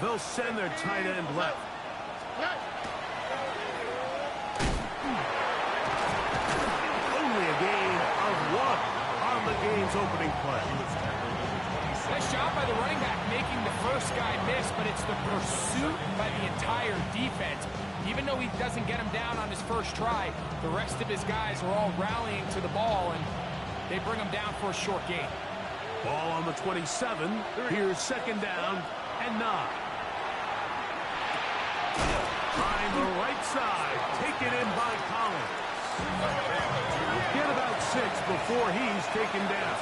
They'll send their tight end left. Only a gain of 1 on the game's opening play. Nice job by the running back making the first guy miss, but it's the pursuit by the entire defense. Even though he doesn't get him down on his first try, the rest of his guys are all rallying to the ball, and they bring him down for a short gain. Ball on the 27. Here's second down and 9. Trying the right side. Taken in by Collins. Get about 6 before he's taken down.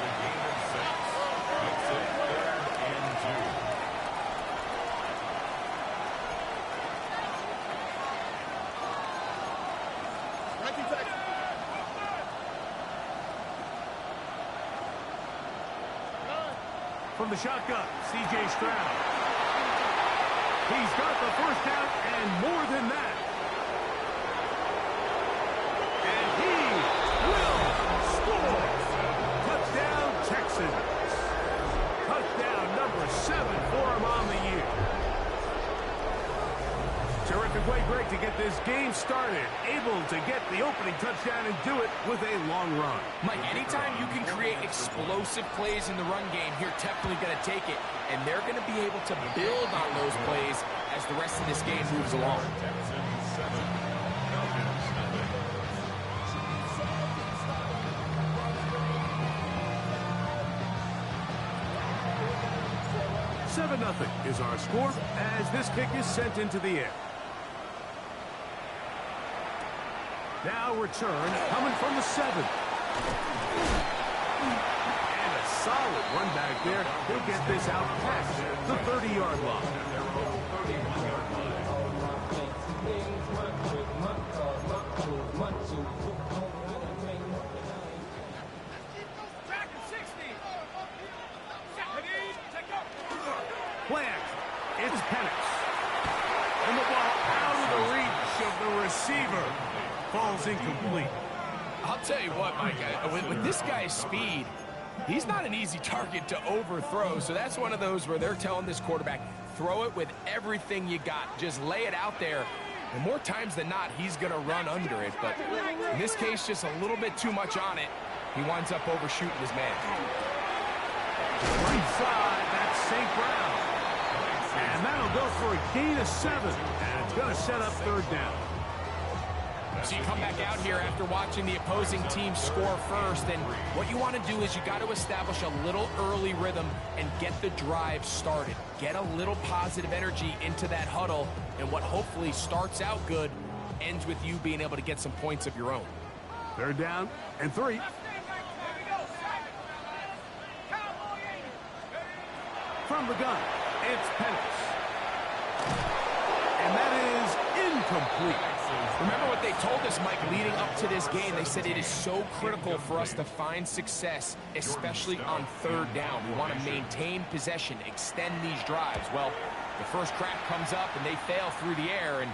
From the shotgun, C.J. Stroud. He's got the first down and more than that. And he will score. Touchdown, Texans. Touchdown number 7 for him on the year. Terrific way, Greg, to get this game started. Able to get the opening touchdown and do it with a long run. Mike, anytime you can create explosive plays in the run game, you're definitely going to take it. And they're going to be able to build on those plays as the rest of this game moves along. Seven 0 is our score as this kick is sent into the air. Now return coming from the 7. And a solid run back there. He'll get this out past the 30-yard line. Play action. It's Penix. And the ball out of the reach of the receiver. Falls incomplete. I'll tell you what, Mike, with this guy's speed, he's not an easy target to overthrow. So that's one of those where they're telling this quarterback, throw it with everything you got. Just lay it out there. And more times than not, he's going to run under it. But in this case, just a little bit too much on it. He winds up overshooting his man. Right side, that's St. Brown. And that'll go for a gain of 7. And it's going to set up third down. So you come back out here after watching the opposing team score first, and what you want to do is you got to establish a little early rhythm and get the drive started. Get a little positive energy into that huddle, and what hopefully starts out good ends with you being able to get some points of your own. Third down and 3. From the gun, it's Penix. And that is incomplete. Remember what they told us, Mike, leading up to this game. They said it is so critical for us to find success, especially on third down. We want to maintain possession, extend these drives. Well, the first crack comes up and they fail through the air, and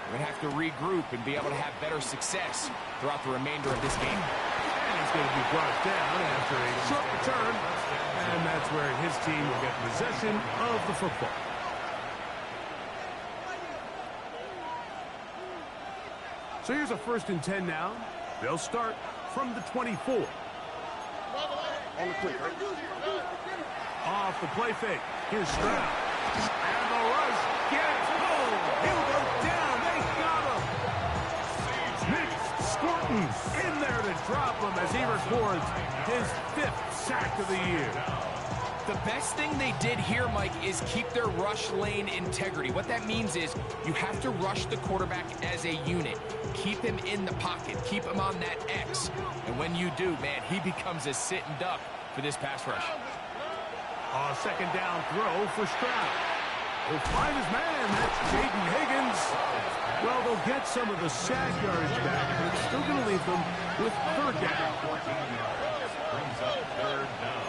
we're going to have to regroup and be able to have better success throughout the remainder of this game. And he's going to be brought down after a short return, and that's where his team will get possession of the football. So here's a 1st and 10 now. They'll start from the 24. On the quick, right? Off the play fake. Here's Stroud. And the rush gets home. He'll go down. They got him. Nick Scorton in there to drop him as he records his 5th sack of the year. The best thing they did here, Mike, is keep their rush lane integrity. What that means is you have to rush the quarterback as a unit. Keep him in the pocket. Keep him on that X. And when you do, man, he becomes a sitting duck for this pass rush. Second down throw for Stroud. He'll find his man. That's Jaden Higgins. Well, they'll get some of the sack yards back, but it's still going to leave them with third down. Brings up third down.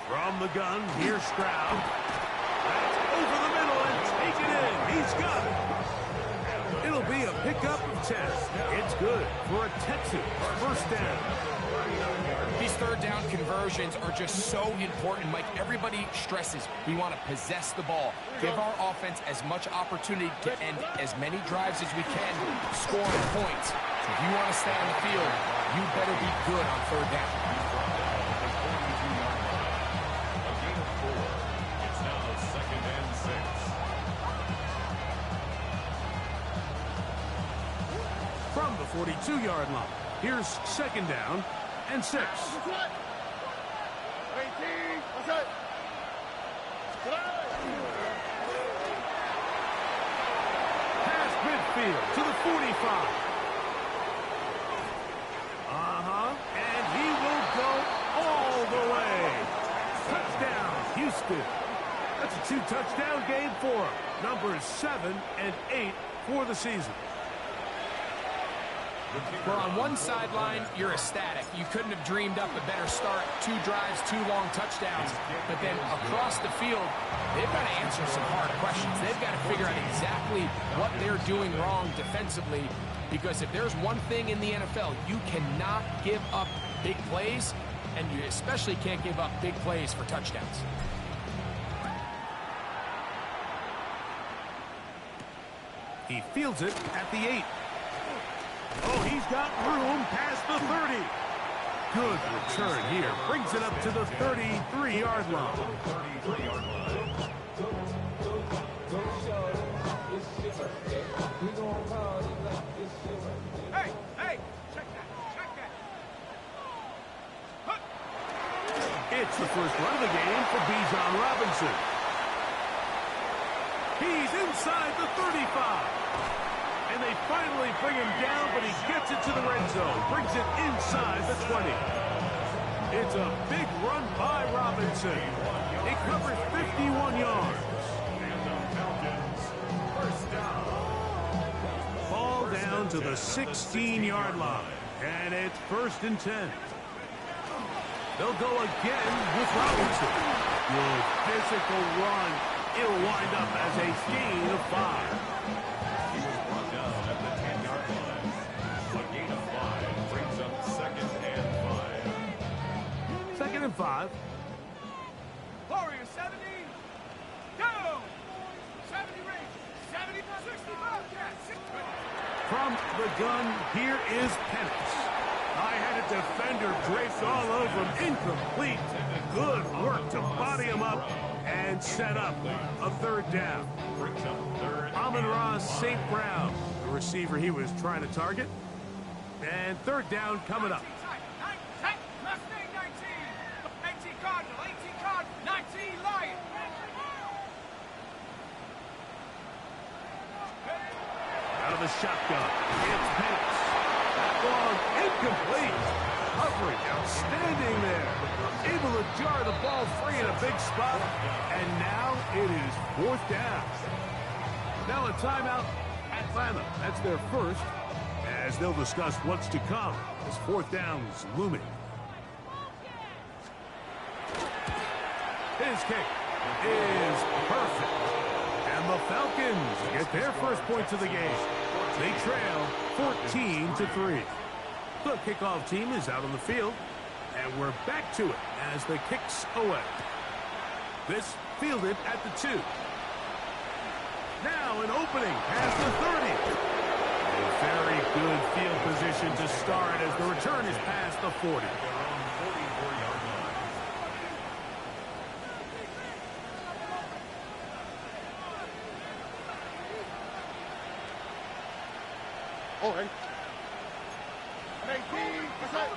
From the gun, here's Stroud. That's over the middle and taken in. He's got it. It'll be a Pickup of 10. It's good for a Texans first down. These third down conversions are just so important, Mike. Everybody stresses we want to possess the ball, give our offense as much opportunity to end as many drives as we can, scoring points. So if you want to stay on the field, you better be good on third down. A gain of 4. It's now 2nd and 6. From the 42-yard line, here's 2nd down and 6. Past midfield to the 45. And he will go all the way. Touchdown, Houston. That's a 2-touchdown game for him. Numbers 7 and 8 for the season. Well, on one sideline, you're ecstatic. You couldn't have dreamed up a better start. 2 drives, 2 long touchdowns. But then across the field, they've got to answer some hard questions. They've got to figure out exactly what they're doing wrong defensively. Because if there's one thing in the NFL, you cannot give up big plays, and you especially can't give up big plays for touchdowns. He fields it at the 8. Oh, he's got room past the 30. Good return here. Brings it up to the 33-yard line. 33-yard line. Hey, check that. It's the first run of the game for Bijan Robinson. He's inside the 35. And they finally bring him down, but he gets it to the red zone. Brings it inside the 20. It's a big run by Robinson. It covers 51 yards. And the Falcons, first down. Ball down to the 16-yard line. And it's 1st and 10. They'll go again with Robinson. Good physical run. It'll wind up as a gain of 5. At the 10-yard line. A gain of 5 brings up 2nd and 5. 2nd and 5. Warrior 70. Go! 70 range. 70, 65. From the gun, here is Penix. I had a defender draped all over him. Incomplete. Good work to body him up and set up a 3rd down. Brings up 3rd. Amon-Ra St. Brown, the receiver he was trying to target. And 3rd down coming up. Mustang 19. 18 Cardinal. 18 Cardinal. 19 Lion. Out of the shotgun, it's Penix. That ball incomplete. Covering outstanding there. Able to jar the ball free in a big spot. And now it is 4th down. Now a timeout, Atlanta. That's their first, as they'll discuss what's to come as 4th down's looming. His kick is perfect. And the Falcons get their first points of the game. They trail 14-3. The kickoff team is out on the field, and we're back to it as the kicks away. This fielded at the 2. Now an opening past the 30. A very good field position to start as the return is past the 40. They're on 44-yard line. Okay. 18. What's that?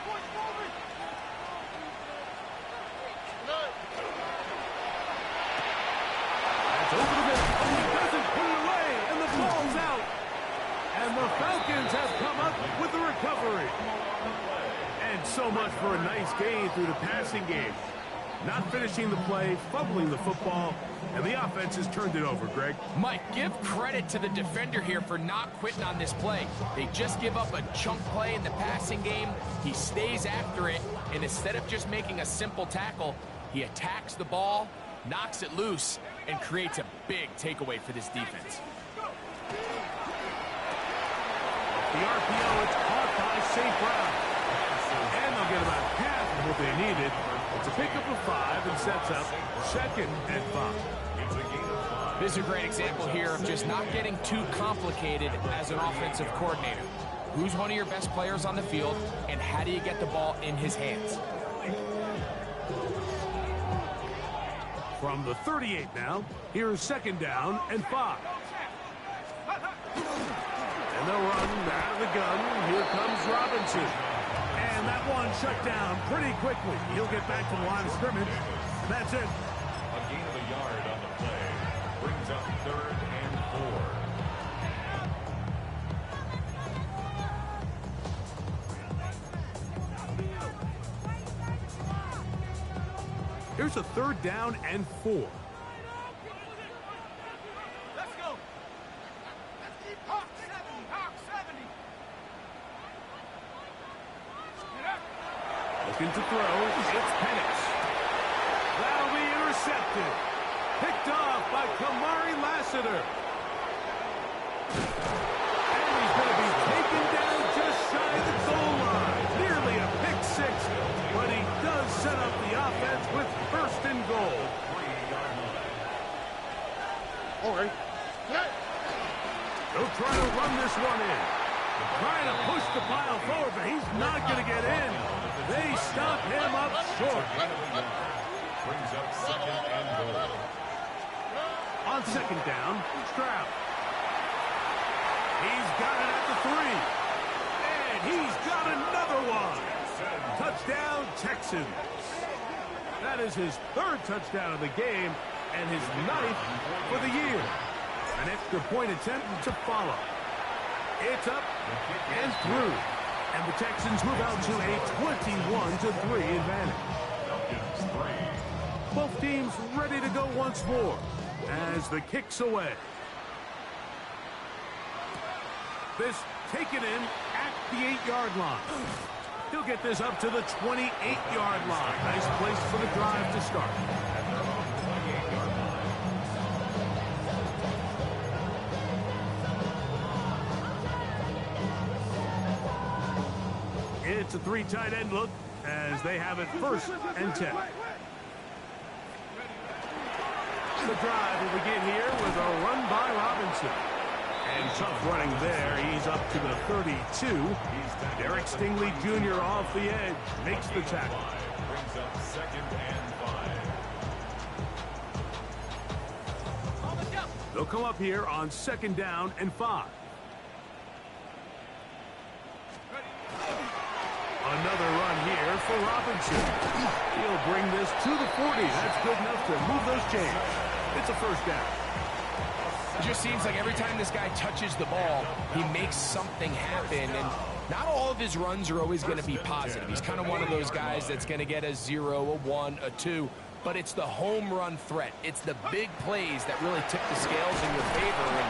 That's over the middle. Oh, he doesn't put it away, and the ball's out. And the Falcons have come up with the recovery. And so much for a nice gain through the passing game. Not finishing the play, fumbling the football, and the offense has turned it over, Greg. Mike, give credit to the defender here for not quitting on this play. They just give up a chunk play in the passing game. He stays after it, and instead of just making a simple tackle, he attacks the ball, knocks it loose, and creates a big takeaway for this defense. The RPO, it's caught by St. Brown. And they'll get about half of what they needed. It's a pickup of 5 and sets up 2nd and 5. This is a great example here of just not getting too complicated as an offensive coordinator. Who's one of your best players on the field, and how do you get the ball in his hands? From the 38 now, here's 2nd down and 5. And they'll run out of the gun. Here comes Robinson. And that one shut down pretty quickly. He'll get back to the line of scrimmage. And that's it. A gain of a yard on the play. Brings up 3rd and 4. Here's a 3rd down and 4. Let's go. Hawk 70. Hawk 70. Get up. Looking to throw. It's Penix. That'll be intercepted. Picked off by Kamari Lassiter. And he's going to be taken down just shy of the goal line. Nearly a pick 6. But he does set up the offense with 1st and goal. All right. They'll try to run this one in. Trying to push the pile forward, but he's not going to get in. They stop him up short. Brings up 2nd and goal. On 2nd down, Stroud. He's got it at the 3. And he's got another one. Touchdown, Texans. That is his 3rd touchdown of the game and his 9th for the year. An extra point attempt to follow. It's up and through. And the Texans move out to a 21-3 advantage. Both teams ready to go once more as the kick's away. This taken in at the 8-yard line. He'll get this up to the 28-yard line. Nice place for the drive to start. It's a 3 tight end look as they have it 1st and 10. The drive will begin here with a run by Robinson. And tough running there. He's up to the 32. Derek Stingley Jr. off the edge. Makes the tackle. Brings up 2nd and 5. They'll come up here on 2nd down and 5. Another run here for Robinson. He'll bring this to the 40. That's good enough to move those chains. It's a 1st down. It just seems like every time this guy touches the ball, he makes something happen. And not all of his runs are always going to be positive. He's kind of one of those guys that's going to get a 0, a 1, a 2. But it's the home run threat. It's the big plays that really tip the scales in your favor. And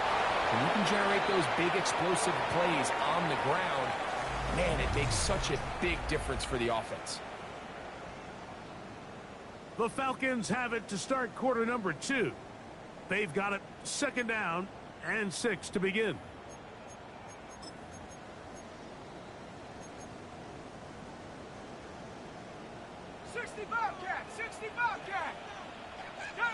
when you can generate those big explosive plays on the ground, man, it makes such a big difference for the offense. The Falcons have it to start quarter number 2. They've got it 2nd down and 6 to begin. 60 Bobcat. 60 Bobcat. Go.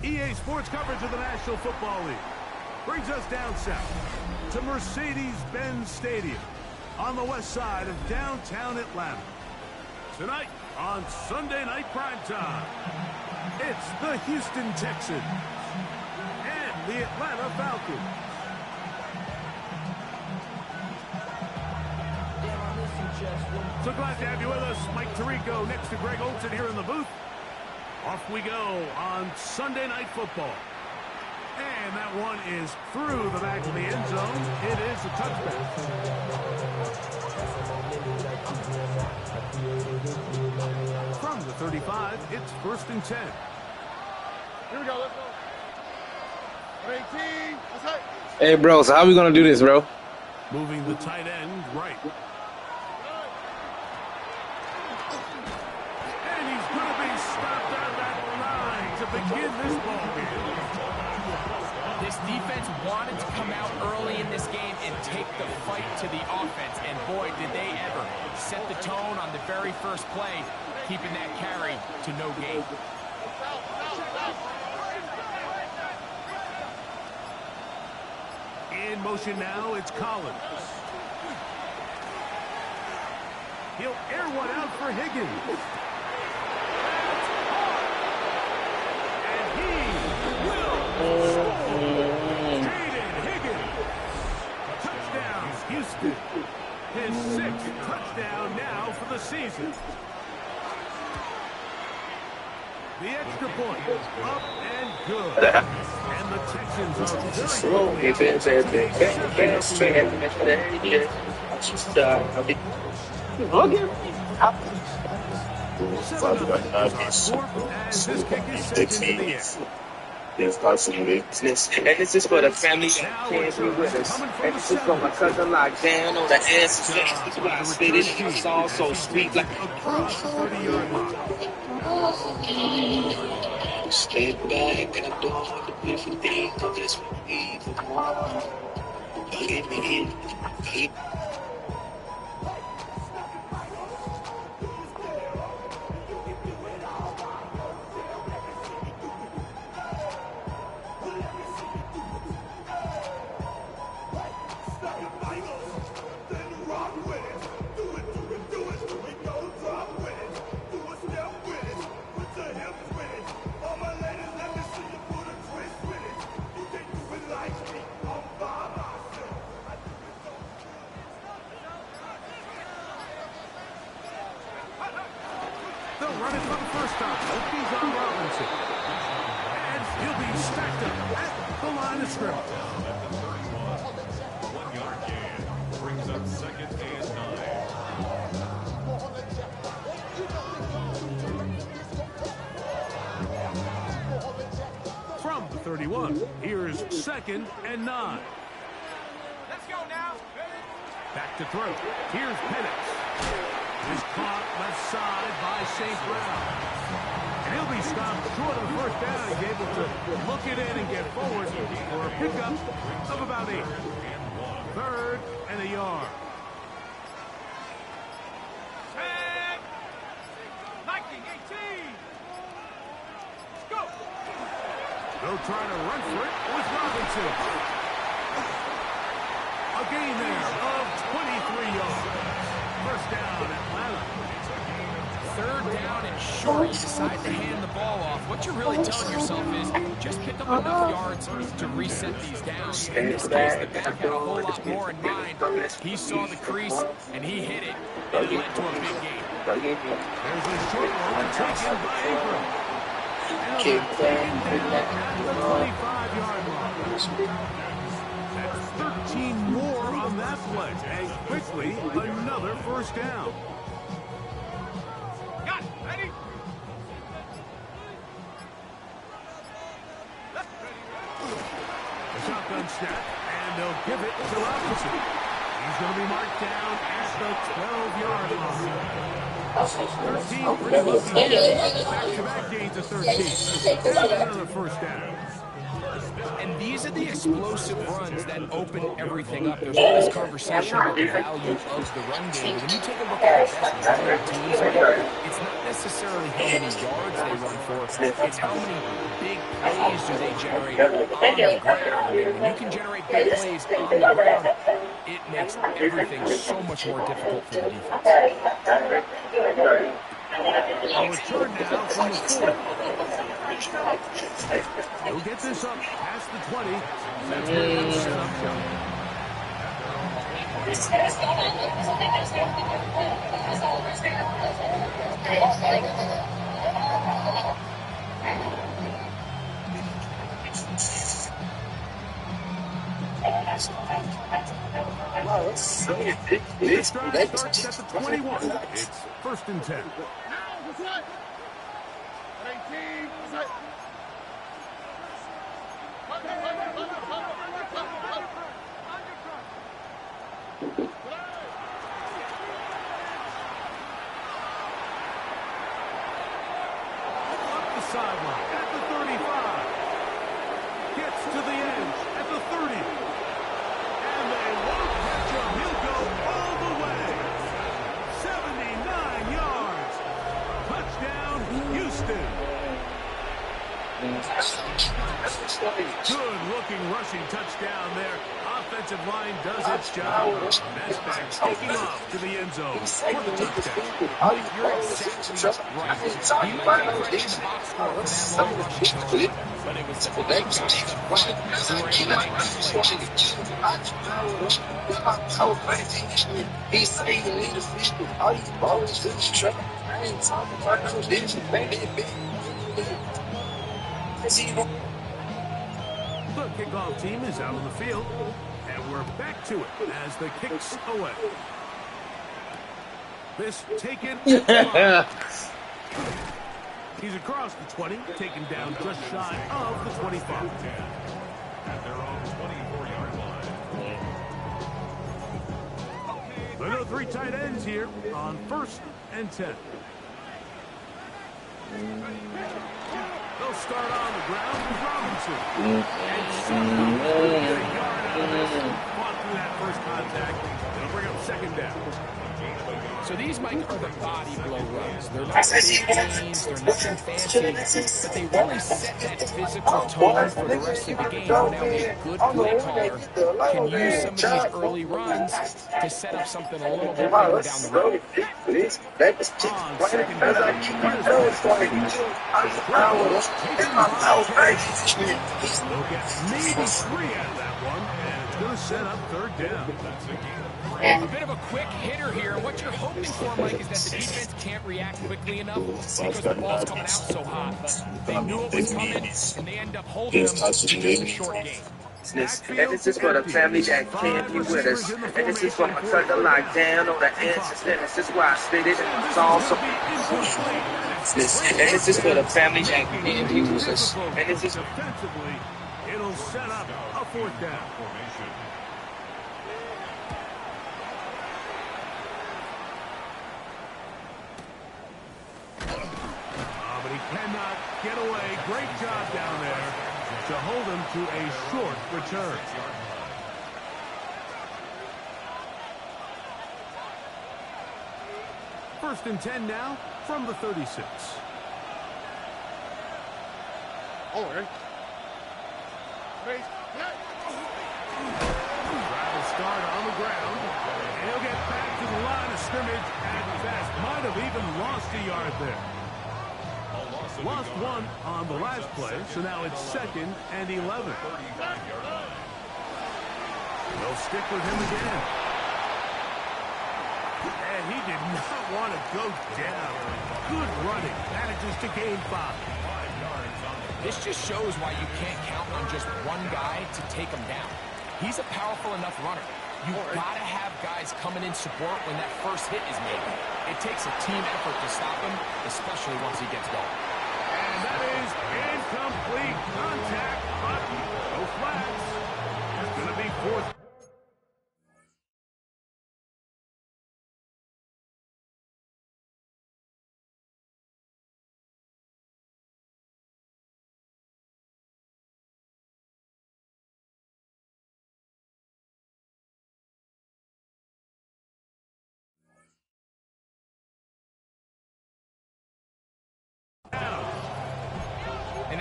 EA Sports coverage of the National Football League brings us down south to Mercedes-Benz Stadium on the west side of downtown Atlanta. Tonight on Sunday Night Primetime, it's the Houston Texans and the Atlanta Falcons. So glad to have you with us. Mike Tirico next to Greg Olson here in the booth. Off we go on Sunday Night Football. And that one is through the back of the end zone. It is a touchback. From the 35, it's 1st and 10. Here we go, let's go. 18, that's it. Hey, bro, so how we going to do this, bro? Moving the tight end right. And he's going to be stopped on that line to begin this ball game. This defense wanted to come out early in this game and take the fight to the offense. And boy, did they ever set the tone on the very first play, keeping that carry to no gain. In motion now, it's Collins. He'll air one out for Higgins. And he will score. Jaden Higgins. Touchdown, Houston. His 6th touchdown now for the season. The extra point, up and good. And the Texans are There's possible business. And this is for the family that can't be with us. And this is for my cousin locked down on the ass. This is why I spit it in a song so sweet like stay back and I'm doing the beautiful thing. Cause that's what we need for tomorrow. Don't get me in. running for the first time. He's on Robinson. And he'll be stacked up at the line of scrimmage. 1 yard gain brings up 2nd and 9. From the 31, here's 2nd and 9. Let's go now. Back to throw. Here's Penix. Is caught left side by St. Brown. And he'll be stopped short of the first down. He's able to look it in and get forward for a pickup of about 8. 3rd and a yard. Tag. 1918. Go. They'll try to run for it with Robinson. A gain there of 23 yards. First down, Atlanta. 3rd down and short. You decide to hand the ball off. What you're really telling yourself is just pick up enough yards to reset these downs. In this case, the back had a whole lot more in mind. He saw the crease, and he hit it, and it led to a big gain. There's a short one taken by Ingram. And taken down at the 25-yard line. That's 13 more on that play. And quickly, another first down. Got it. Ready? shotgun snap, and they'll give it to Robinson. He's going to be marked down at the 12-yard line. 13, pretty lucky here. Back-to-back gains of 13. And another first down. And these are the explosive runs that open everything up. There's all this conversation about the value of the run game. When you take a look at the best running teams, it's not necessarily how many yards they run for. It's how many big plays do they generate on the ground. And when you can generate big plays on the ground, it makes everything so much more difficult for the defense. A return now from the 4. He'll get this up past the 20. That's where he'll set up shop. This drive starts at the 21. It's 1st and 10. Up the sideline at the 35. Gets to the edge at the 30. And they won't catch him. He'll go all the way. 79 yards. Touchdown, Houston. Good-looking rushing touchdown there. Offensive line does its job. Messback taking off to the end zone for the touchdown. You're exactly right. He might have credited the box score for that long rushing touchdown, but it was the big guys up front who were able to make The kickoff team is out on the field, and we're back to it as the kicks away. This taken. He's across the 20, taken down just shy of the 25. At their own 24-yard line. There are no 3 tight ends here on 1st and 10. They'll start on the ground with Robinson. And somehow get a yard out of this. Fought through that first contact. It'll bring up 2nd down. So these, Mike, are the body blow runs. They're not big gains, they're nothing fancy, but they really set that physical tone for the rest of the game. Now a good play caller can use some of these early runs to set up something a little bit better down the road. On 2nd down, they'll get maybe 3 out of that one, and it's going to set up 3rd down. A bit of a quick hitter here. What you're hoping for, Mike, is that the defense can't react quickly enough because the ball's coming out so hot. But they knew it was coming, and they end up holding them in just a short game. And this is for the family that can't be with us. And this is for my cousin locked down on the answers. And this is why I spit it. It's also. And this is for the family that can't be with us. And this is defensively, it'll set up a 4th down. But he cannot get away. Great job down there to hold him to a short return. First and 10 now from the 36. Oh, right. Travel start on the ground. And he'll get back to the line of scrimmage. And Fast might have even lost a yard there. Lost 1 on the last play, so now it's 2nd and 11. They'll stick with him again. And he did not want to go down. Good running. Manages to gain 5. This just shows why you can't count on just one guy to take him down. He's a powerful enough runner. You've got to have guys coming in support when that first hit is made. It takes a team effort to stop him, especially once he gets going. And that is incomplete contact, but no flags.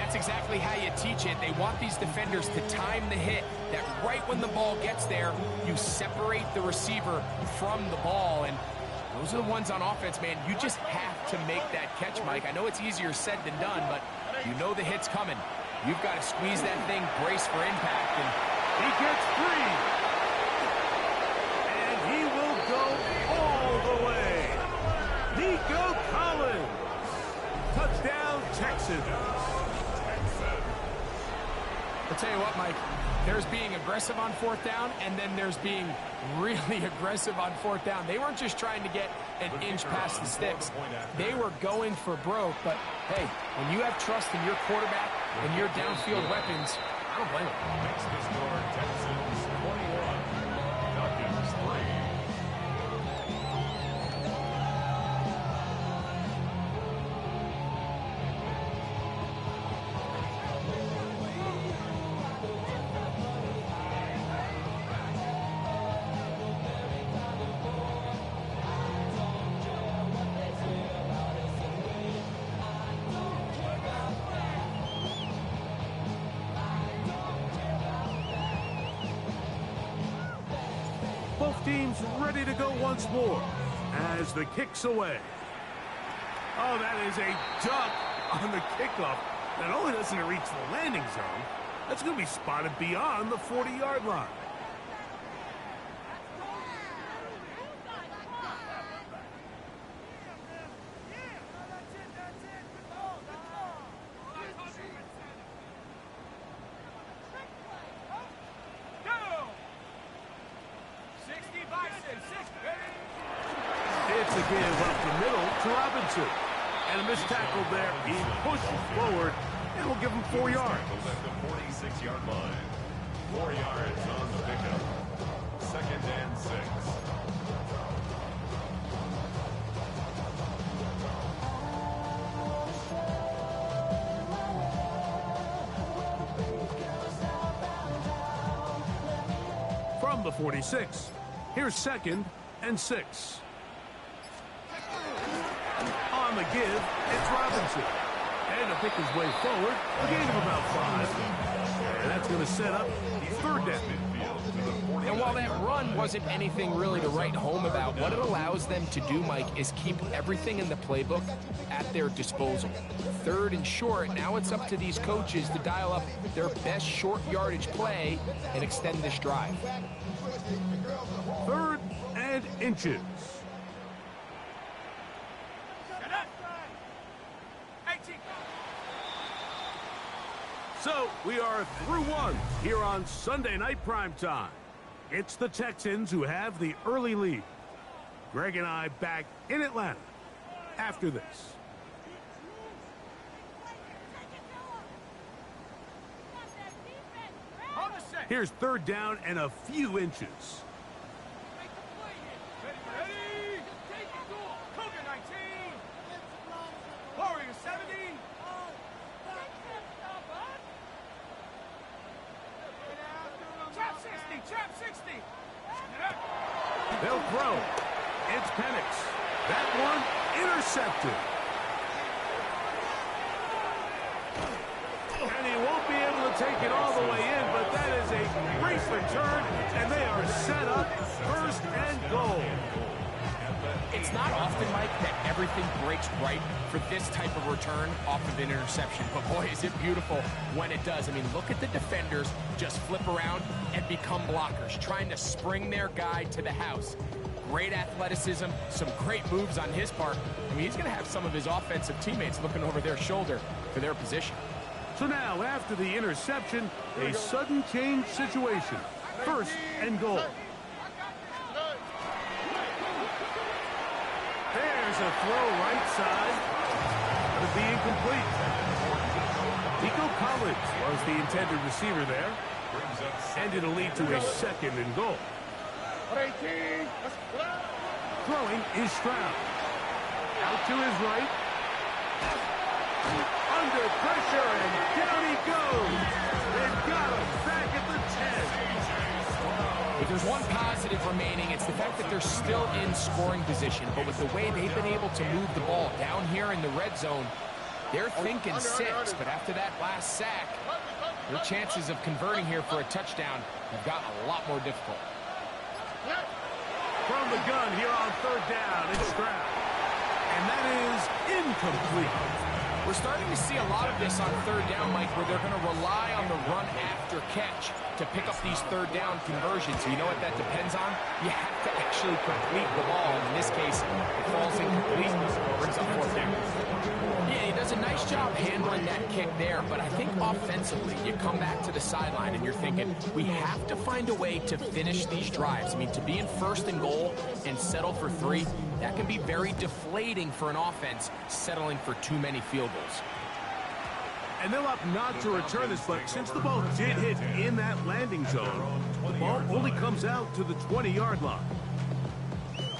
that's exactly how you teach it. They want these defenders to time the hit, that right when the ball gets there, you separate the receiver from the ball. And those are the ones on offense, man. You just have to make that catch, Mike. I know it's easier said than done, but you know the hit's coming. You've got to squeeze that thing, brace for impact, and he gets free. And he will go all the way. Nico Collins. Touchdown, Texans. I'll tell you what, Mike, there's being aggressive on fourth down, and then there's being really aggressive on fourth down. They weren't just trying to get an inch past the sticks. They were going for broke, but hey, when you have trust in your quarterback and your downfield weapons, I don't blame them. Makes the score Texans 21, Falcons 3. Both teams ready to go once more as the kick's away. Oh, that is a duck on the kickoff. Not only doesn't it reach the landing zone, that's going to be spotted beyond the 40-yard line. It's a give up the middle to Robinson. And a missed tackle there. He pushes forward and will give him 4 yards. At the 46-yard line. 4 yards on the pickup. 2nd and 6. From the 46, here's 2nd and 6. On the give, it's Robinson. And to pick his way forward, a gain of about 5. And that's going to set up 3rd down. And while that run wasn't anything really to write home about, what it allows them to do, Mike, is keep everything in the playbook at their disposal. 3rd and short, now it's up to these coaches to dial up their best short yardage play and extend this drive. 3rd and inches. So we are through one here on Sunday Night Primetime. It's the Texans who have the early lead. Greg and I back in Atlanta after this. Here's 3rd down and a few inches. They'll throw. It's Penix. That one intercepted. And he won't be able to take it all the way in, but that is a great return, and they are set up 1st and goal. It's not often, Mike, that everything breaks right for this type of return off of an interception. But, boy, is it beautiful when it does. I mean, look at the defenders just flip around and become blockers, trying to spring their guy to the house. Great athleticism, some great moves on his part. I mean, he's going to have some of his offensive teammates looking over their shoulder for their position. So now, after the interception, a sudden change situation. 1st and goal. There's a throw right side. But be incomplete. Nico Collins was the intended receiver there. And it'll lead to a 2nd and goal. Throwing is Stroud. Out to his right. Under pressure, and down he goes. They've got him back at the 10. If there's one positive remaining, it's the fact that they're still in scoring position. But with the way they've been able to move the ball down here in the red zone, They're thinking 6, but after that last sack, their chances of converting here for a touchdown have gotten a lot more difficult. From the gun here on 3rd down, it's Stroud. And that is incomplete. We're starting to see a lot of this on 3rd down, Mike, where they're going to rely on the run after catch to pick up these 3rd down conversions. So you know what that depends on? You have to actually complete the ball. And in this case, it falls incomplete, brings up 4th down. Yeah, he does a nice job handling that kick there, but I think offensively, you come back to the sideline and you're thinking, we have to find a way to finish these drives. I mean, to be in 1st and goal and settle for 3, that can be very deflating for an offense settling for too many field goals. And they'll opt not to return this, but since the ball did hit in that landing zone, the ball only comes out to the 20-yard line.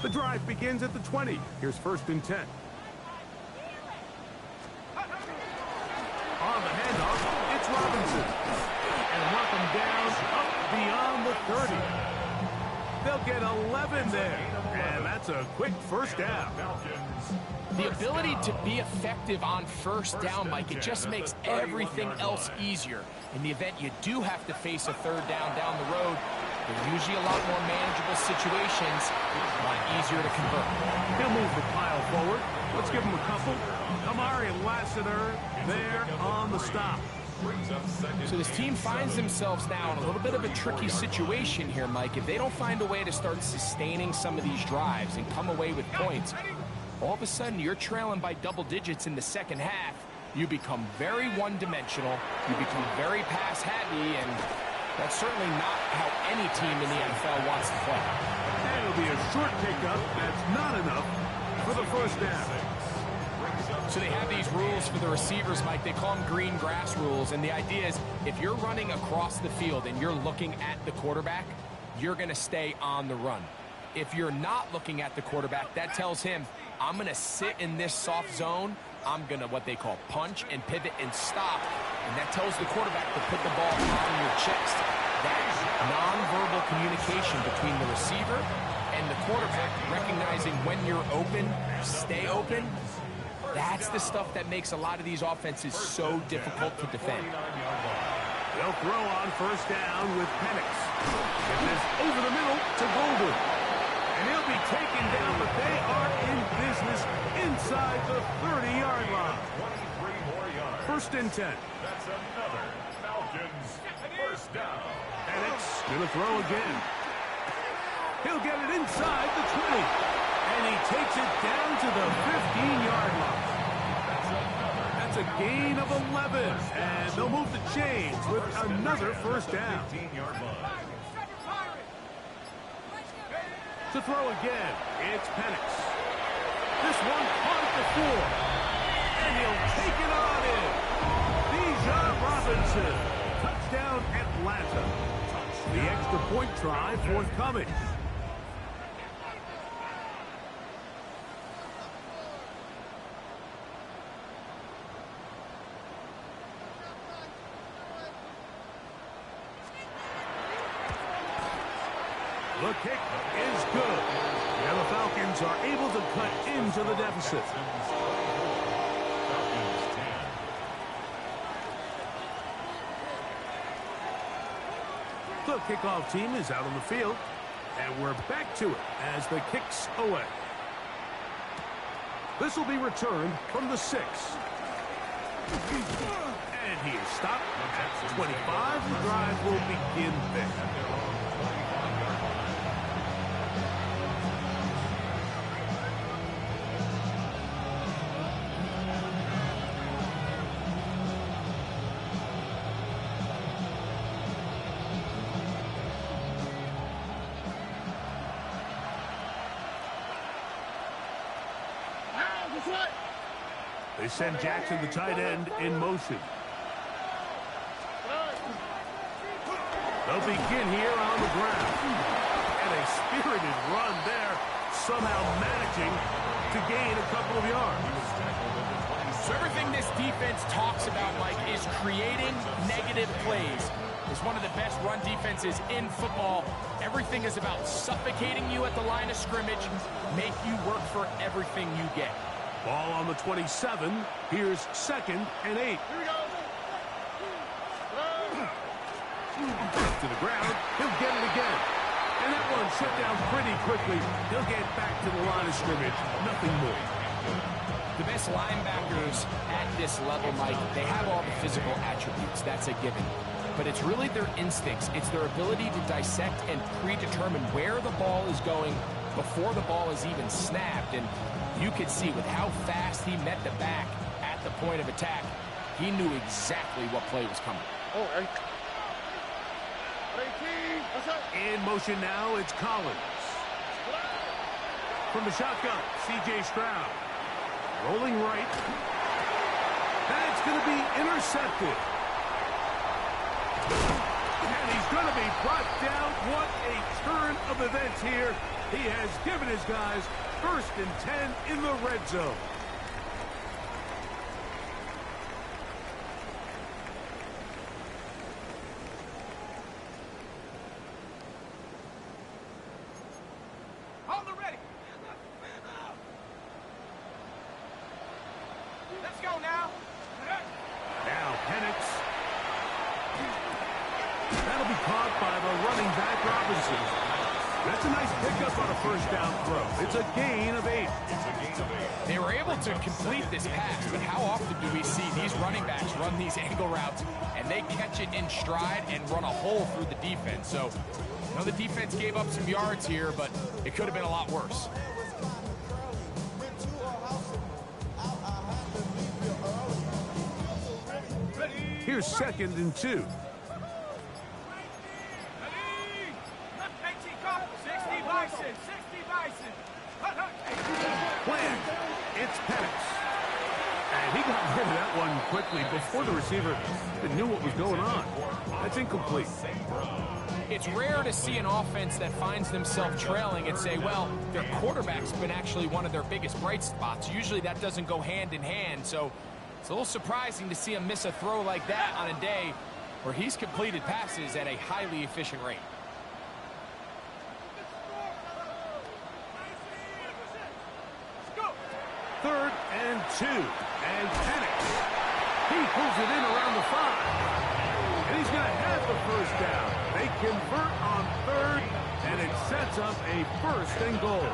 The drive begins at the 20. Here's 1st and 10. On the handoff, it's Robinson. And knock him down up beyond the 30. They'll get 11 there. And that's a quick 1st down. The ability to be effective on 1st down, Mike, it just makes everything else easier. In the event you do have to face a 3rd down the road, they're usually a lot more manageable situations, a lot easier to convert. He'll move the pile forward. Let's give him a couple. Kamari and Lassiter there on the stop. So this team finds themselves now in a little bit of a tricky situation here, Mike. If they don't find a way to start sustaining some of these drives and come away with points, all of a sudden you're trailing by double digits in the 2nd half. You become very one-dimensional. You become very pass-heavy, and that's certainly not how any team in the NFL wants to play. And it'll be a short pickup. That's not enough for the 1st down. So they have these rules for the receivers, Mike. They call them green grass rules. And the idea is if you're running across the field and you're looking at the quarterback, you're going to stay on the run. If you're not looking at the quarterback, that tells him, I'm going to sit in this soft zone. I'm going to what they call punch and pivot and stop. And that tells the quarterback to put the ball on your chest. That nonverbal communication between the receiver and the quarterback, recognizing when you're open, stay open, that's the stuff that makes a lot of these offenses so difficult to defend. They'll throw on 1st down with Penix. Get this over the middle to Golden. And he'll be taken down, but they are in business inside the 30-yard line. 1st and 10. That's another Falcons 1st down. Penix going to throw again. He'll get it inside the 20. And he takes it down to the 15-yard line. That's a gain of 11. And they'll move the chains with another 1st down. 15-yard line. To throw again, it's Penix. This one caught at the 4. And he'll take it on in. Bijan Robinson. Touchdown Atlanta. The extra point try forthcoming. The kick is good. And the Falcons are able to cut into the deficit. The kickoff team is out on the field. And we're back to it as the kick's away. This will be returned from the 6. And he is stopped at 25. The drive will begin there. They send Jackson, the tight end, in motion. They'll begin here on the ground. And a spirited run there, somehow managing to gain a couple of yards. So everything this defense talks about, Mike, is creating negative plays. It's one of the best run defenses in football. Everything is about suffocating you at the line of scrimmage, make you work for everything you get. Ball on the 27. Here's 2nd and 8. Here we go. To the ground. He'll get it again. And that one shut down pretty quickly. He'll get back to the line of scrimmage. Nothing more. The best linebackers at this level, Mike, they have all the physical attributes. That's a given. But it's really their instincts. It's their ability to dissect and predetermine where the ball is going before the ball is even snapped. And you could see with how fast he met the back at the point of attack, he knew exactly what play was coming. Oh, 18. That's it. In motion now, it's Collins. From the shotgun, C.J. Stroud. Rolling right. And it's going to be intercepted. And he's going to be brought down. What a turn of events here. He has given his guys 1st and 10 in the red zone. Hold it ready. Let's go now. Now Penix. That'll be caught by the running back Robinson. That's a nice pickup on a 1st down throw. It's a gain of 8. They were able to complete this pass, but how often do we see these running backs run these angle routes and they catch it in stride and run a hole through the defense? So, you know, the defense gave up some yards here, but it could have been a lot worse. Here's 2nd and 2. Plan. It's Penix. And he got rid of that one quickly before the receiver even knew what was going on. That's incomplete. It's rare to see an offense that finds themselves trailing and say, well, their quarterback's been actually one of their biggest bright spots. Usually that doesn't go hand in hand, so it's a little surprising to see him miss a throw like that on a day where he's completed passes at a highly efficient rate. Third and 2. And Penix. He pulls it in around the 5. And he's going to have the 1st down. They convert on 3rd, and it sets up a 1st and goal.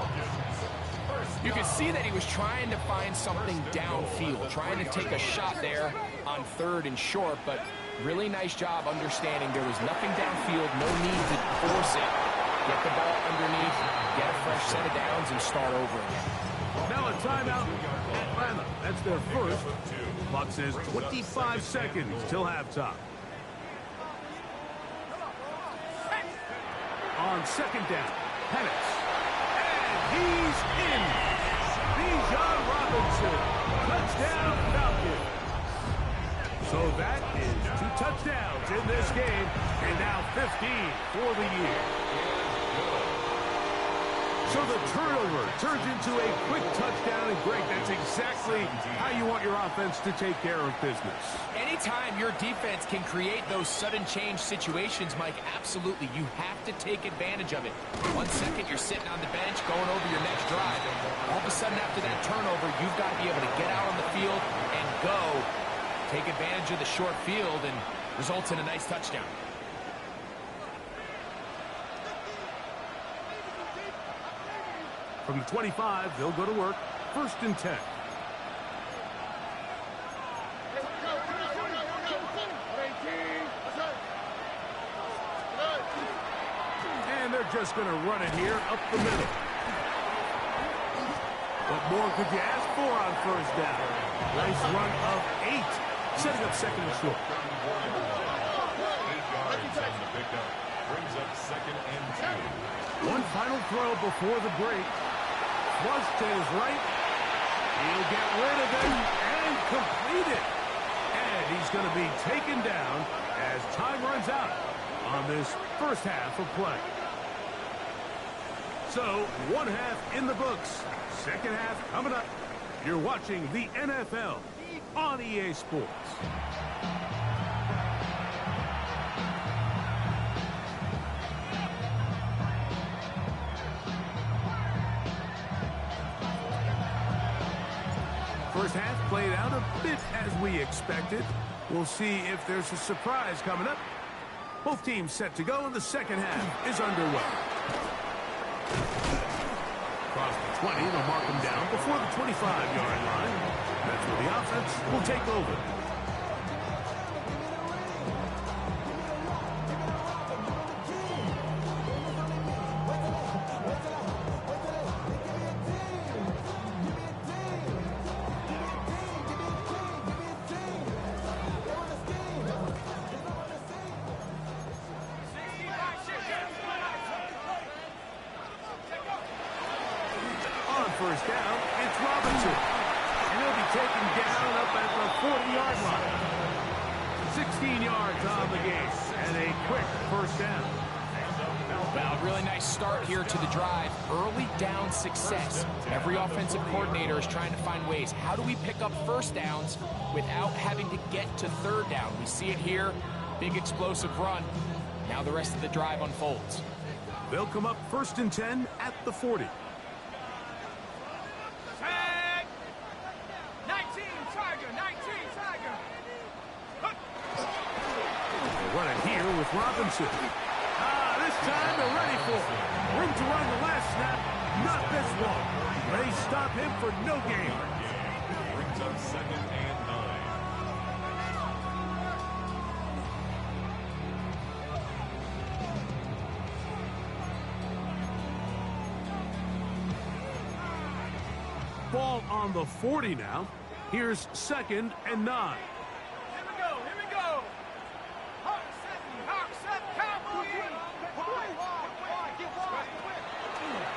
You could see that he was trying to find something downfield, trying to take a shot there on 3rd and short, but really nice job understanding there was nothing downfield, no need to force it. Get the ball underneath, get a fresh set of downs, and start over again. Now a timeout, Atlanta. That's their 1st. Clock says 25 seconds till halftime. On 2nd down, Penix. And he's in. Bijan Robinson. Touchdown, Falcons. So that is 2 touchdowns in this game, and now 15 for the year. So the turnover turns into a quick touchdown, and Greg, that's exactly how you want your offense to take care of business. Anytime your defense can create those sudden change situations, Mike, absolutely, you have to take advantage of it. 1 second, you're sitting on the bench going over your next drive. All of a sudden, after that turnover, you've got to be able to get out on the field and go. Take advantage of the short field and results in a nice touchdown. From the 25, they'll go to work. 1st and 10. And they're just going to run it here up the middle. What more could you ask for on 1st down? Nice run of 8, setting up 2nd and short. 8 yards on the pickup. Brings up 2nd and 2. One final throw before the break. Flush to his right. He'll get rid of it and complete it. And he's going to be taken down as time runs out on this 1st half of play. So, 1 half in the books. 2nd half coming up. You're watching the NFL on EA Sports. half played out a bit as we expected. We'll see if there's a surprise coming up. Both teams set to go, and the second half is underway. Across the 20, they'll mark them down before the 25-yard line. That's where the offense will take over. First down, it's Robinson. And he'll be taken down up at the 40-yard line. 16 yards on the game, and a quick first down. Well, really nice start here to the drive. Early down success. Every offensive coordinator is trying to find ways. How do we pick up first downs without having to get to third down? We see it here. Big explosive run. Now the rest of the drive unfolds. They'll come up 1st and 10 at the 40. Running here with Robinson. This time they're ready for it. Room to run the last snap. Not this one. They stop him for no gain. Brings up 2nd and 9. Ball on the 40 now. Here's 2nd and 9.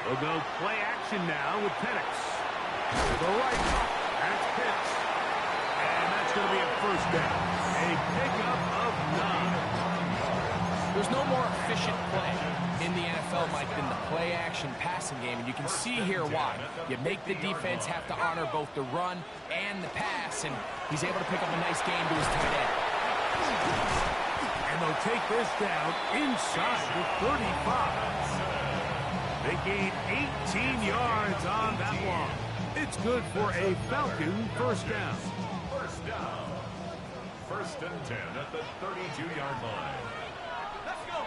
We'll go play action now with Penix. The right, that's Pitts. And that's going to be a first down. A pickup of 9. There's no more efficient play in the NFL, Mike, than the play-action passing game. And you can see here why. You make the defense have to honor both the run and the pass, and he's able to pick up a nice game to his tight end. And they'll take this down inside the 35. They gain 18 yards on that one. It's good for a Falcon first down. First down. 1st and 10 at the 32-yard line. Let's go.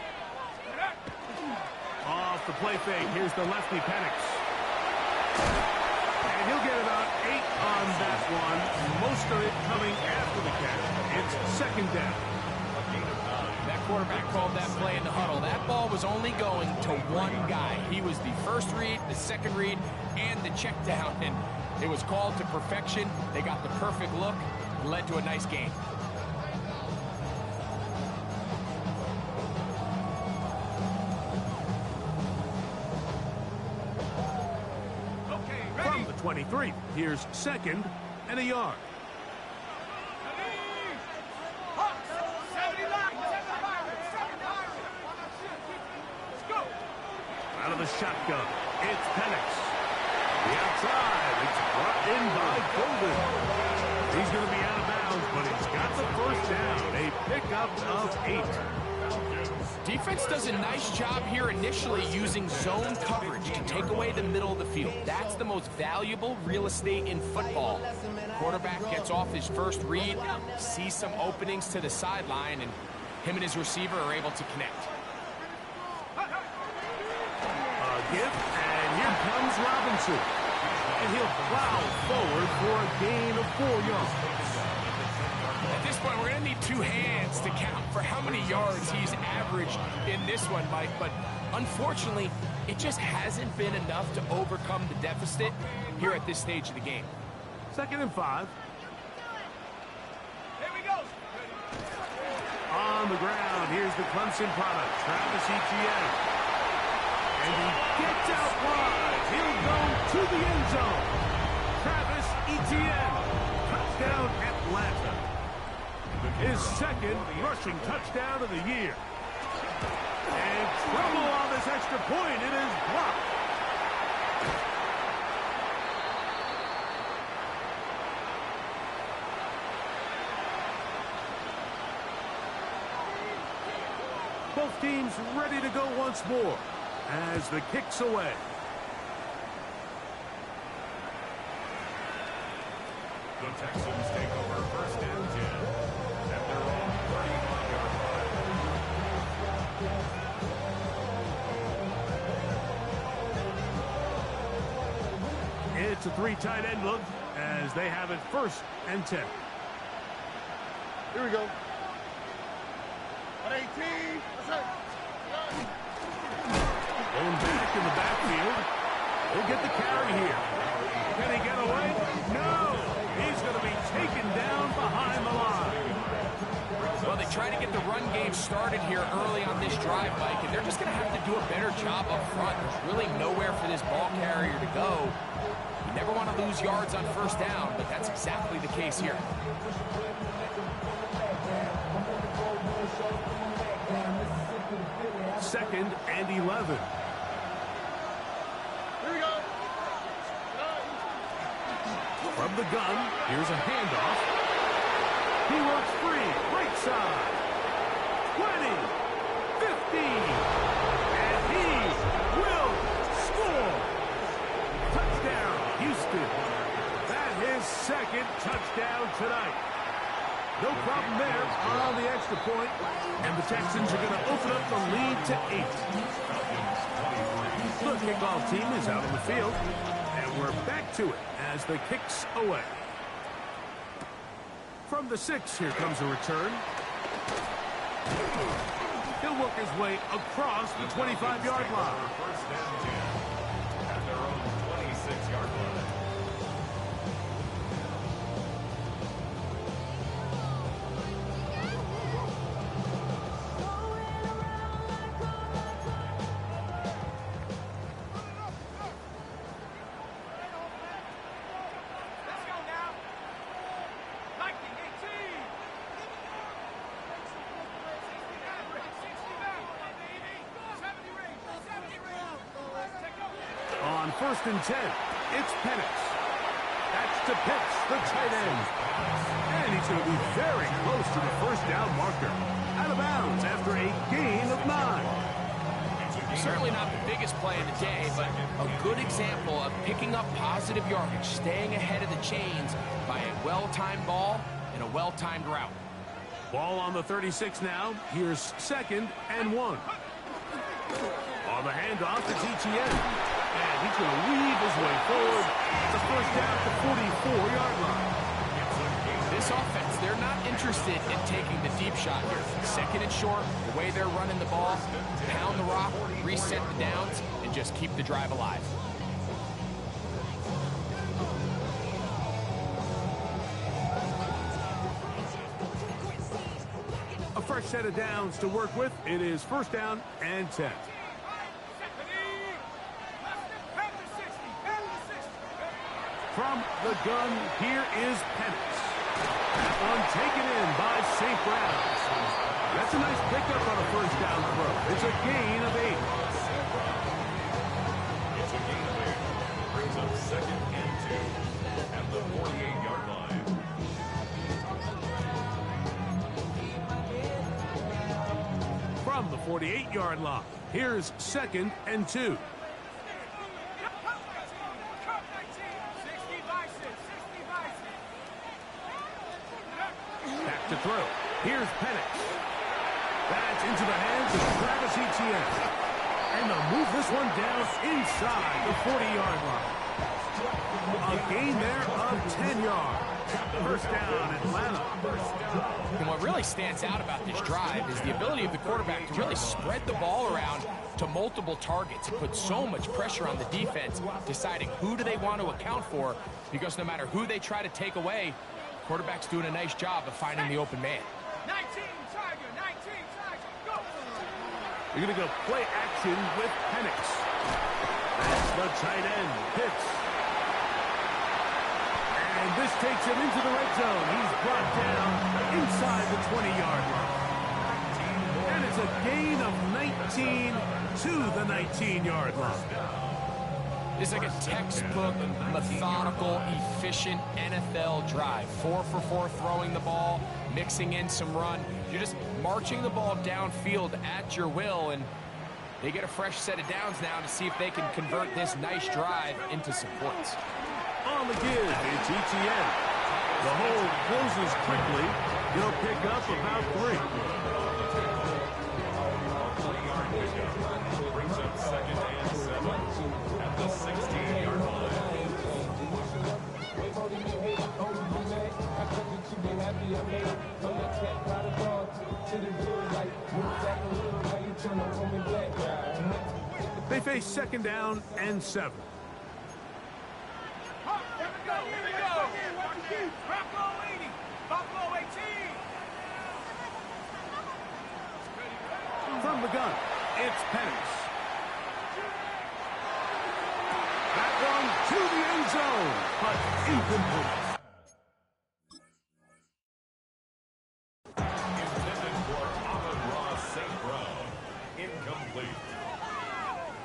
Off the play fake. Here's the lefty Penix. And he'll get about 8 on that one. Most of it coming after the catch. It's 2nd down. That quarterback called that play in the huddle. That ball was only going to one guy. He was the first read, the second read, and the check down. And it was called to perfection. They got the perfect look. It led to a nice game. From the 23, here's 2nd and a yard. Out of the shotgun, it's Penix. The outside, it's brought in by Golden. He's going to be out of bounds, but he's got the first down. A pickup of 8. Defense does a nice job here initially using zone coverage to take away the middle of the field. That's the most valuable real estate in football. Quarterback gets off his first read, sees some openings to the sideline, and him and his receiver are able to connect. Give, and here comes Robinson. And he'll plow forward for a gain of 4 yards. At this point, we're going to need 2 hands to count for how many yards he's averaged in this one, Mike. But unfortunately, it just hasn't been enough to overcome the deficit here at this stage of the game. 2nd and 5. Here we go. On the ground, here's the Clemson product, Travis Etienne. And he gets out wide. He'll go to the end zone. Travis Etienne. Touchdown, Atlanta. His 2nd rushing touchdown of the year. And trouble on this extra point. It is blocked. Both teams ready to go once more as the kick's away. The Texans take over first and 10 at their own 31-yard line. It's a 3 tight end look as they have it first and 10. Here we go. 118. That's it. Going back in the backfield. He'll get the carry here. Can he get away? No. He's going to be taken down behind the line. Well, they try to get the run game started here early on this drive, Mike, and they're just going to have to do a better job up front. There's really nowhere for this ball carrier to go. You never want to lose yards on first down, but that's exactly the case here. Second and 11. Here we go. From the gun, here's a handoff. He works free, right side. 20, 15, and he will score. Touchdown, Houston. That is second touchdown tonight. No problem there on the extra point, and the Texans are going to open up the lead to 8. The kickoff team is out on the field, and we're back to it as the kicks away. From the 6, here comes a return. He'll work his way across the 25-yard line. First and 10 at their own 26-yard line. On first and 10, it's Penix. That's to Pitts, the tight end. And he's going to be very close to the first down marker. Out of bounds after a gain of 9. Certainly not the biggest play of the day, but a good example of picking up positive yardage, staying ahead of the chains by a well-timed ball and a well-timed route. Ball on the 36 now. Here's second and 1. On the handoff, it's ETN. And he's going to weave his way forward. It's a first down at the 44-yard line. This offense, they're not interested in taking the deep shot here. Second and short, the way they're running the ball, pound the rock, reset the downs, and just keep the drive alive. A fresh set of downs to work with. It is first down and 10. From the gun, here is Penix. That one taken in by St. Brown's. That's a nice pickup on a first down throw. It's a gain of 8. It's a gain of 8. Brings up second and 2 at the 48-yard line. From the 48-yard line, here's second and 2. Back to throw. Here's Penix. That's into the hands of Travis Etienne. And they'll move this one down inside the 40-yard line. A gain there of 10 yards. First down, Atlanta. And what really stands out about this drive is the ability of the quarterback to really spread the ball around to multiple targets. It puts so much pressure on the defense, deciding who do they want to account for, because no matter who they try to take away, the quarterback's doing a nice job of finding the open man. 19 Tiger, 19 Tiger, go! You're going to go play action with Penix. That's the tight end, Pitts. And this takes him into the red zone. He's brought down inside the 20-yard line. And it's a gain of 19 to the 19-yard line. It's like a textbook, methodical, efficient NFL drive. 4 for 4 throwing the ball, mixing in some run. You're just marching the ball downfield at your will, and they get a fresh set of downs now to see if they can convert this nice drive into some points. On the give, it's ETN. The hole closes quickly. He'll pick up about 3. Brings up second and 7 at the 16-yard line. They face second down and 7. Here we go. Buffalo 80. Buffalo 18. From the gun, it's Penix. That one to the end zone, but incomplete. Intended for Amon-Ra St. Brown. Incomplete.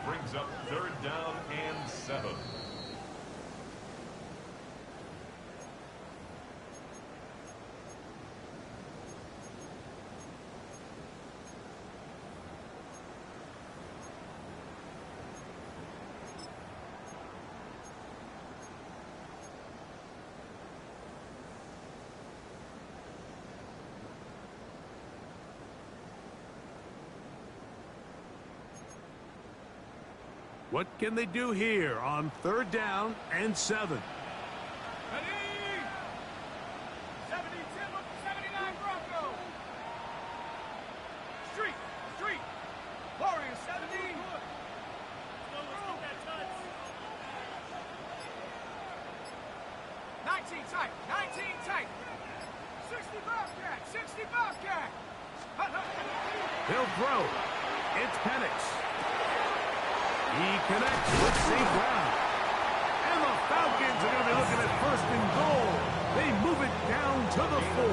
Brings up third down and 7. What can they do here on third down and 7? Ready? 70 Tim up to 79 Bronco. Street. Warriors 70. 19 tight. 60 Bobcat. He'll throw. It's Penix. He connects with St. Brown. And the Falcons are going to be looking at first and goal. They move it down to the 4.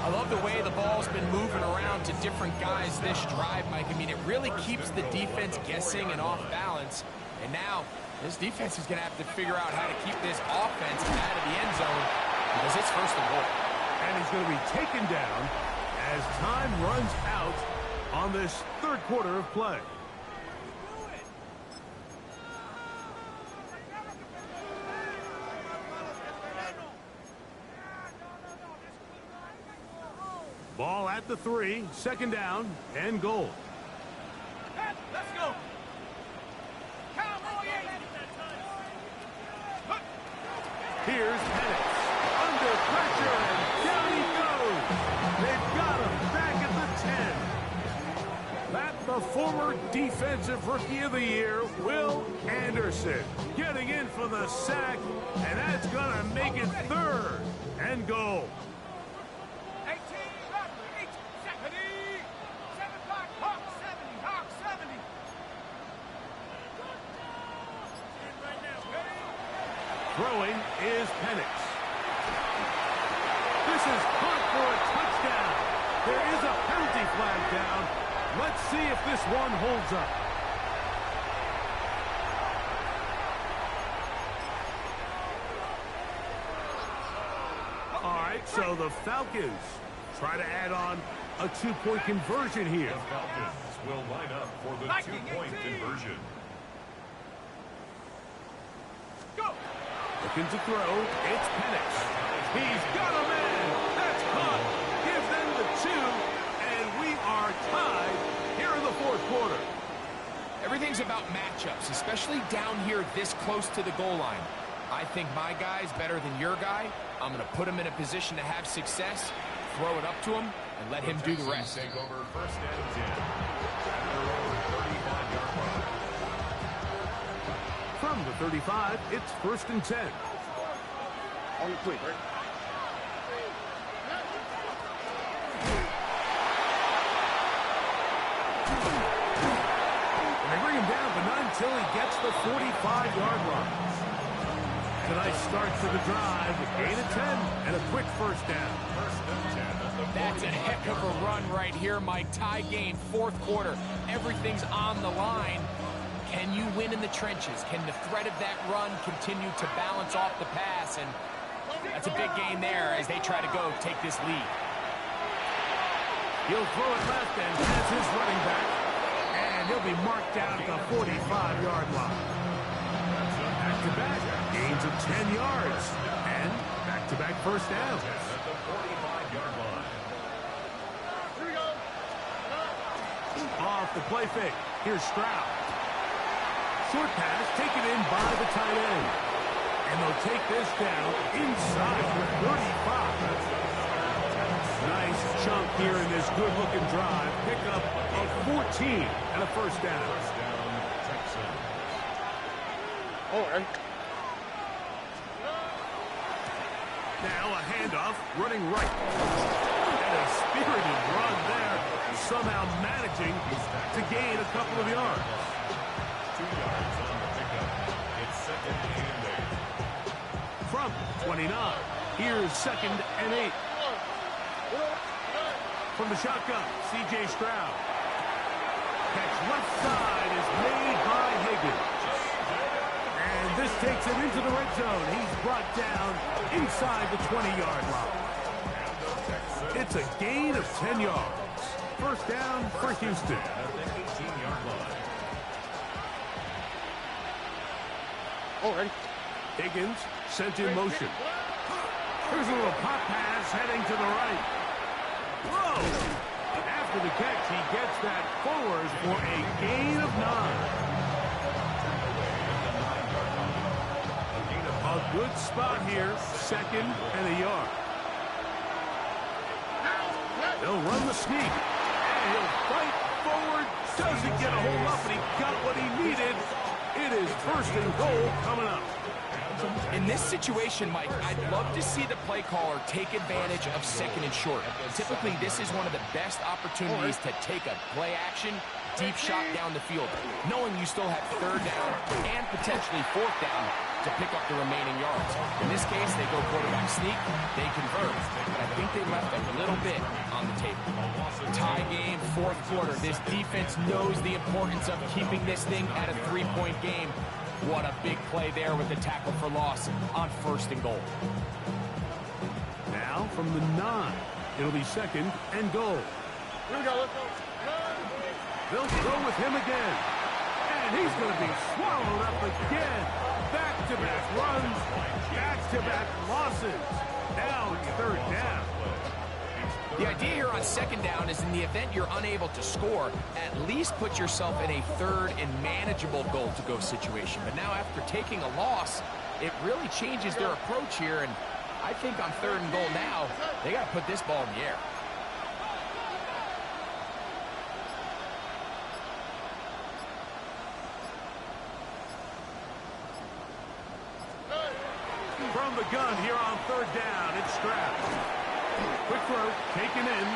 I love the way the ball's been moving around to different guys this drive, Mike. I mean, it really keeps the defense guessing and off balance. And now, this defense is going to have to figure out how to keep this offense out of the end zone because it's first and goal. And he's going to be taken down as time runs out on this third quarter of play. Ball at the 3, second down and goal. Let's go. Cowboy 80. Here's Penix. Under pressure, and down he goes. They've got him back at the 10. That the former Defensive Rookie of the Year, Will Anderson, getting in for the sack, and that's going to make it third and goal. 18, 70. 7 o'clock, Hawk 70. Throwing is Penix. This is caught for a touchdown. There is a penalty flag down. Let's see if this one holds up. All right, so the Falcons try to add on a 2-point conversion here. The Falcons will line up for the 2-point conversion. Go. Looking to throw, it's Penix. He's got a man. That's caught. Give them the 2, and we are tied here in the fourth quarter. Everything's about matchups, especially down here this close to the goal line. I think my guy's better than your guy. I'm going to put him in a position to have success, throw it up to him, and let him do the rest. Take over first and 10 at their own 35-yard line. From the 35, it's first and 10. On the quick, right? And they bring him down, but not until he gets the 45-yard line. Tonight's start to the drive, gain of 10, and a quick first down. First and 10 at the 45. That's a heck of a run right here, Mike. Tie game, fourth quarter. Everything's on the line. Can you win in the trenches? Can the threat of that run continue to balance off the pass? And that's a big gain there as they try to go take this lead. He'll throw it left and has his running back. And he'll be marked down at the 45-yard line. At back-to-back gains of 10 yards. And back-to-back first downs. At the 45-yard line. Here we go. Off the play fake. Here's Stroud. Short pass taken in by the tight end. And they'll take this down inside the 35. Nice chunk here in this good-looking drive. Pickup of 14 and a first down. First down, Texans. All right. Now a handoff, running right. And a spirited run there, somehow managing to gain a couple of yards. 2 yards on the pickup. It's second and 8. From 29, here's second and 8. From the shotgun, C.J. Stroud. Catch left side is made by Higgins. And this takes him into the red zone. He's brought down inside the 20-yard line. It's a gain of 10 yards. First down for Houston. At the 18-yard line. All right. Higgins sent in motion. Here's a little pop pass heading to the right. Whoa! After the catch, he gets that forward for a gain of 9. A good spot here, second and a yard. They'll run the sneak, and he'll fight forward. Doesn't get a hold up, but he got what he needed. It is first and goal coming up. In this situation, Mike, I'd love to see the play caller take advantage of second and short. Typically, this is one of the best opportunities to take a play action, deep shot down the field, knowing you still have third down and potentially fourth down to pick up the remaining yards. In this case, they go quarterback sneak, they convert. But I think they left a little bit on the table. Tie game, fourth quarter. This defense knows the importance of keeping this thing at a 3-point game. What a big play there with the tackle for loss on first and goal. Now from the 9, it'll be second and goal. Here we go. Let's go. They'll throw with him again. And he's going to be swallowed up again. Back-to-back runs, back-to-back losses. Now it's third down. The idea here on second down is in the event you're unable to score, at least put yourself in a third and manageable goal-to-go situation. But now after taking a loss, it really changes their approach here. And I think on third and goal now, they got to put this ball in the air. From the gun here on third down, it's Stroud. Quick throw, taken in.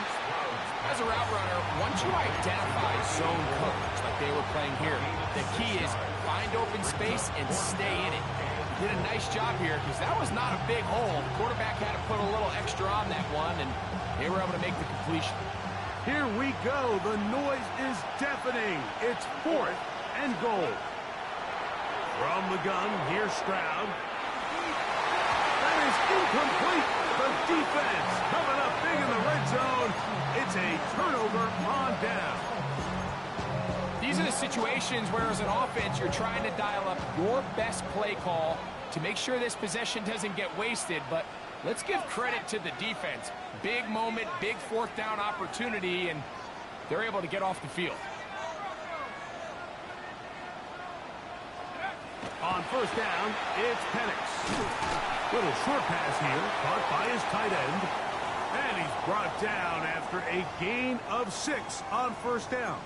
As a route runner, once you identify zone coverage like they were playing here, the key is find open space and stay in it. Did a nice job here because that was not a big hole. The quarterback had to put a little extra on that one, and they were able to make the completion. Here we go. The noise is deafening. It's fourth and goal. From the gun, here's Stroud. That is incomplete. The defense coming up big in the red zone. It's a turnover on down. These are the situations where as an offense you're trying to dial up your best play call to make sure this possession doesn't get wasted. But let's give credit to the defense. Big moment, big fourth down opportunity, and they're able to get off the field. On first down, it's Penix. Little short pass here, caught by his tight end. And he's brought down after a gain of 6 on first down.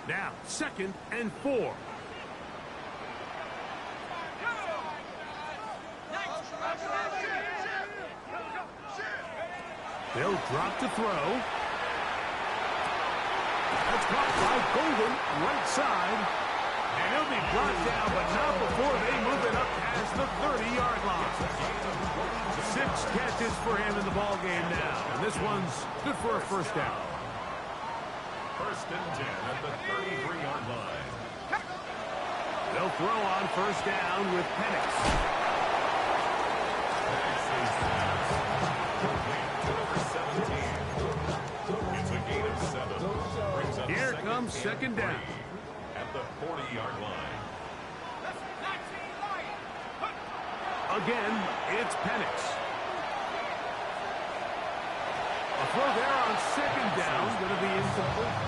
Now, second and 4. They'll drop to throw. That's caught by Golden, right side. And he'll be brought down, but not before they move it up past the 30-yard line. 6 catches for him in the ballgame now. And this one's good for a first down. First and 10 at the 33-yard line. They'll throw on first down with Penix. second down. At the 40-yard line. Again, it's Penix. A throw there on second down, going to be incomplete.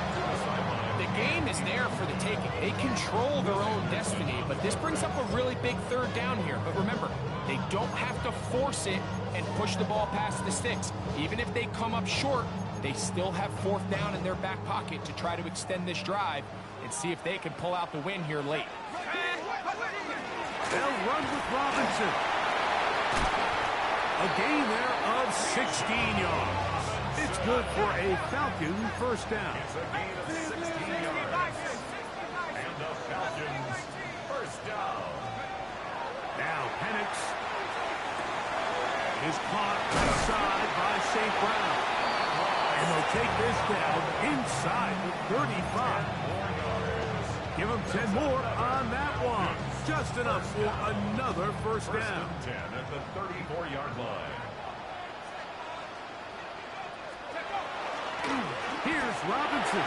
The game is there for the taking. They control their own destiny, but this brings up a really big third down here. But remember, they don't have to force it and push the ball past the sticks. Even if they come up short, they still have fourth down in their back pocket to try to extend this drive and see if they can pull out the win here late. They'll run with Robinson. A gain there of 16 yards. It's good for a Falcon first down. It's a gain of 16 yards. And the Falcons first down. Now Penix is caught outside by St. Brown. And they'll take this down inside the 35. Give them 10 more on that one. Just enough for another first down. First and 10 at the 34-yard line. Here's Robinson.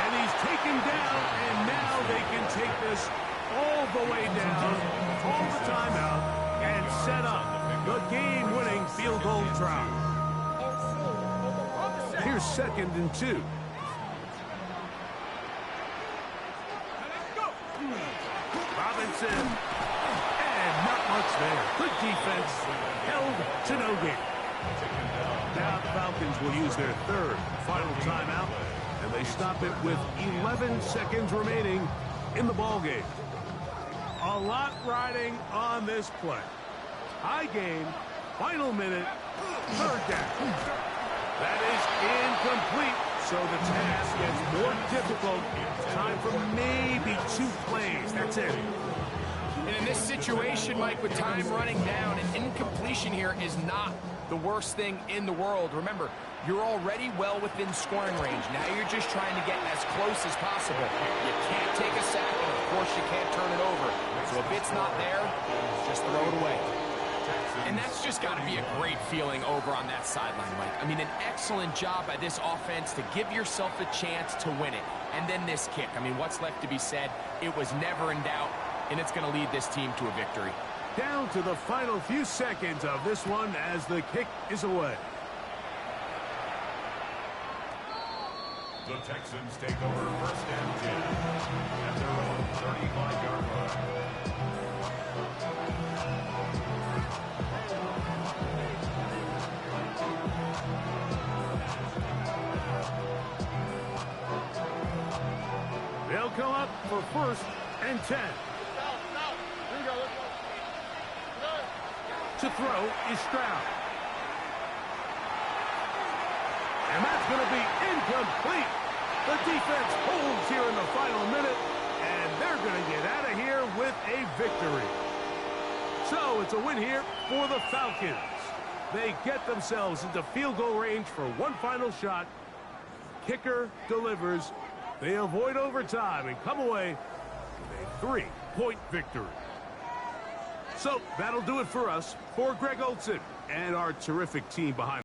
And he's taken down, and now they can take this all the way down, call the timeout, and set up the game-winning field goal try. Here's 2nd and 2. Robinson. And not much there. Good defense. Held to no gain. Now the Falcons will use their third final timeout, and they stop it with 11 seconds remaining in the ballgame. A lot riding on this play. High game, final minute, third down. That is incomplete, so the task gets more difficult. Time for maybe 2 plays. That's it. And in this situation, Mike, with time running down, an incompletion here is not the worst thing in the world. Remember, you're already well within scoring range. Now you're just trying to get as close as possible. You can't take a sack, and of course you can't turn it over. So if it's not there, just throw it away. And that's just got to be a great feeling over on that sideline, Mike. I mean, an excellent job by this offense to give yourself a chance to win it. And then this kick. I mean, what's left to be said? It was never in doubt, and it's going to lead this team to a victory. Down to the final few seconds of this one as the kick is away. The Texans take over first and 10 at their own 35-yard line. They'll come up for first and 10. Here we go, let's go. To throw is Stroud. And that's going to be incomplete. The defense holds here in the final minute, and they're going to get out of here with a victory. So it's a win here for the Falcons. They get themselves into field goal range for one final shot. Kicker delivers. They avoid overtime and come away with a 3-point victory. So that'll do it for us. For Greg Olson and our terrific team behind